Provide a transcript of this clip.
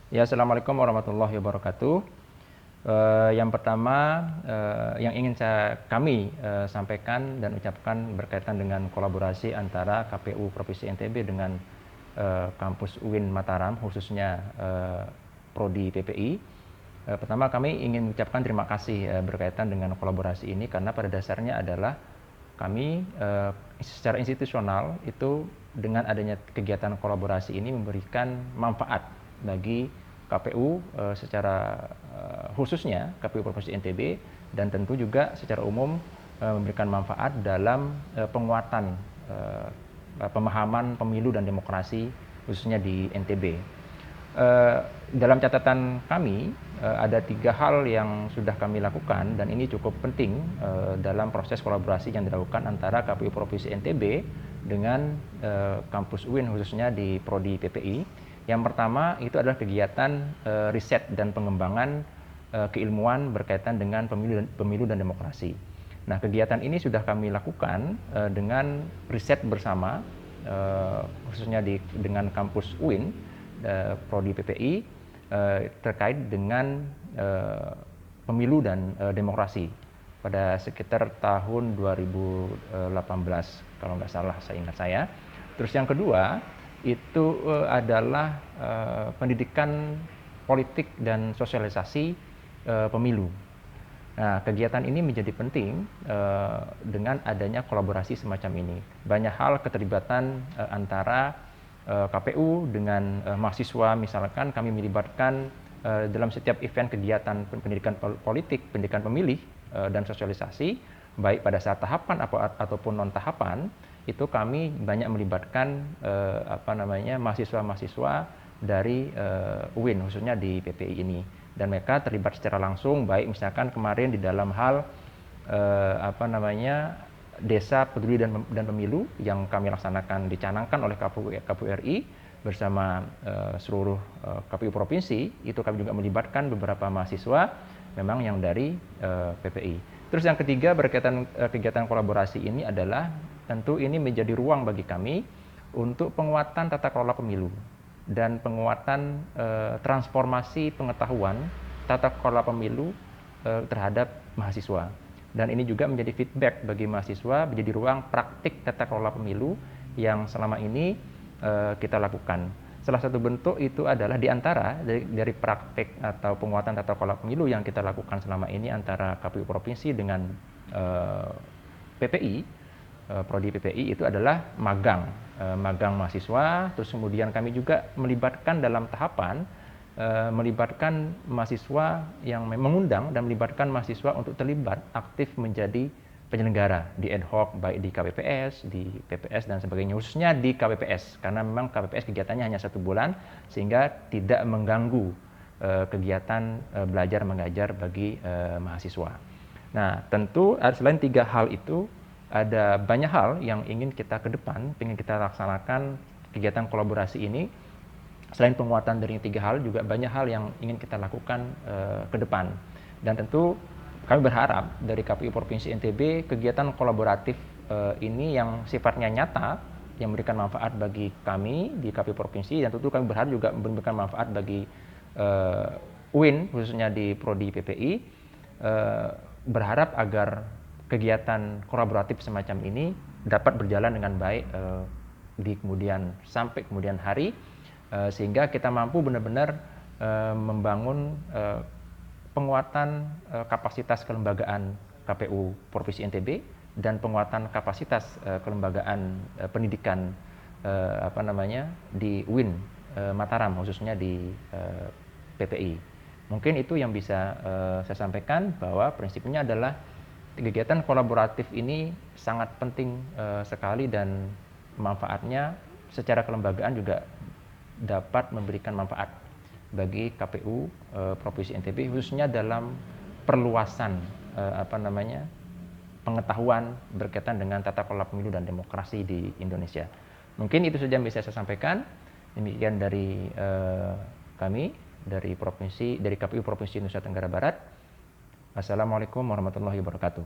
Ya, Assalamualaikum warahmatullahi wabarakatuh. Yang pertama, yang ingin kami sampaikan dan ucapkan berkaitan dengan kolaborasi antara KPU Provinsi NTB dengan kampus UIN Mataram, khususnya Prodi PPI. Pertama, kami ingin mengucapkan terima kasih berkaitan dengan kolaborasi ini, karena pada dasarnya adalah kami secara institusional itu dengan adanya kegiatan kolaborasi ini memberikan manfaat bagi KPU secara khususnya KPU Provinsi NTB, dan tentu juga secara umum memberikan manfaat dalam penguatan pemahaman pemilu dan demokrasi khususnya di NTB. Dalam catatan kami ada 3 hal yang sudah kami lakukan, dan ini cukup penting dalam proses kolaborasi yang dilakukan antara KPU Provinsi NTB dengan kampus UIN khususnya di Prodi PPI. Yang pertama itu adalah kegiatan riset dan pengembangan keilmuan berkaitan dengan pemilu dan demokrasi. Nah, kegiatan ini sudah kami lakukan dengan riset bersama khususnya dengan kampus UIN Prodi PPI terkait dengan pemilu dan demokrasi pada sekitar tahun 2018 kalau nggak salah, saya. Terus yang kedua itu adalah pendidikan politik dan sosialisasi pemilu. Nah, kegiatan ini menjadi penting dengan adanya kolaborasi semacam ini. Banyak hal keterlibatan antara KPU dengan mahasiswa, misalkan kami melibatkan dalam setiap event kegiatan pendidikan politik, pendidikan pemilih dan sosialisasi, baik pada saat tahapan ataupun non tahapan, itu kami banyak melibatkan mahasiswa-mahasiswa dari UIN khususnya di PPI ini, dan mereka terlibat secara langsung, baik misalkan kemarin di dalam hal Desa Peduli dan Pemilu yang kami laksanakan dicanangkan oleh KPU RI bersama seluruh KPU provinsi. Itu kami juga melibatkan beberapa mahasiswa memang yang dari PPI. Terus yang ketiga berkaitan kegiatan kolaborasi ini adalah tentu ini menjadi ruang bagi kami untuk penguatan tata kelola pemilu dan penguatan transformasi pengetahuan tata kelola pemilu terhadap mahasiswa. Dan ini juga menjadi feedback bagi mahasiswa, menjadi ruang praktik tata kelola pemilu yang selama ini kita lakukan. Salah satu bentuk itu adalah diantara dari praktik atau penguatan tata kelola pemilu yang kita lakukan selama ini antara KPU Provinsi dengan PPI, Prodi PPI, itu adalah magang mahasiswa. Terus kemudian kami juga melibatkan dalam tahapan melibatkan mahasiswa yang mengundang dan melibatkan mahasiswa untuk terlibat aktif menjadi penyelenggara di ad hoc, baik di KPPS, di PPS dan sebagainya, khususnya di KPPS karena memang KPPS kegiatannya hanya 1 bulan sehingga tidak mengganggu kegiatan belajar mengajar bagi mahasiswa. Nah, tentu selain 3 hal itu ada banyak hal yang ingin kita ke depan, ingin kita laksanakan kegiatan kolaborasi ini. Selain penguatan dari 3 hal, juga banyak hal yang ingin kita lakukan ke depan. Dan tentu kami berharap dari KPU Provinsi NTB kegiatan kolaboratif ini yang sifatnya nyata, yang memberikan manfaat bagi kami di KPU Provinsi, dan tentu kami berharap juga memberikan manfaat bagi UIN khususnya di Prodi PPI, berharap agar kegiatan kolaboratif semacam ini dapat berjalan dengan baik sampai kemudian hari, sehingga kita mampu benar-benar membangun penguatan kapasitas kelembagaan KPU Provinsi NTB dan penguatan kapasitas kelembagaan pendidikan di UIN Mataram khususnya di PPI. Mungkin itu yang bisa saya sampaikan, bahwa prinsipnya adalah kegiatan kolaboratif ini sangat penting sekali, dan manfaatnya secara kelembagaan juga dapat memberikan manfaat bagi KPU Provinsi NTB khususnya dalam perluasan pengetahuan berkaitan dengan tata kelola pemilu dan demokrasi di Indonesia. Mungkin itu saja yang bisa saya sampaikan. Demikian dari kami dari KPU Provinsi Nusa Tenggara Barat. Assalamualaikum warahmatullahi wabarakatuh.